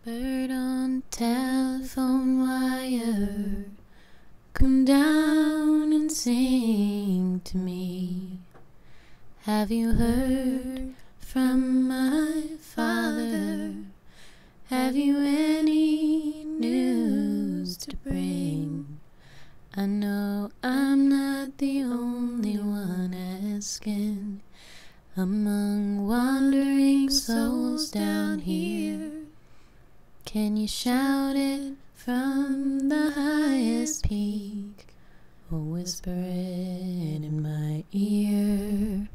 Bird on telephone wire, come down and sing to me. Have you heard from my father? Have you any news to bring? I know I'm not the only one asking among wandering souls down here. Can you shout it from the highest peak, or whisper it in my ear?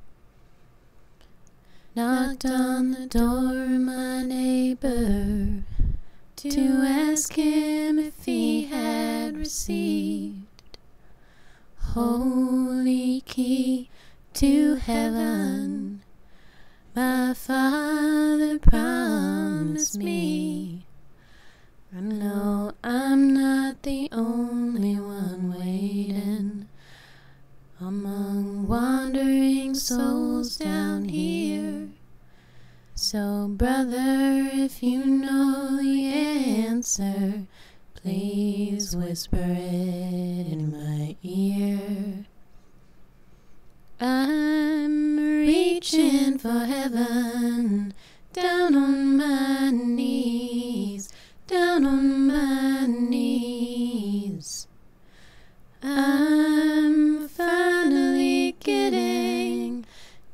Knocked on the door of my neighbor to ask him if he had received holy key to heaven. My father promised me. I know I'm not the only one waiting among wandering souls down here. So brother, if you know the answer, please whisper it in my ear. I'm reaching for heaven, down on my knees, down on my knees. I'm finally getting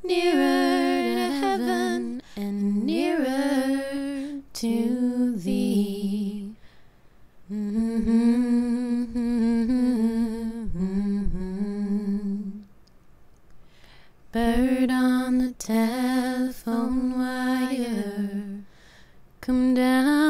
nearer to heaven and nearer to thee. Bird on the telephone wire, come down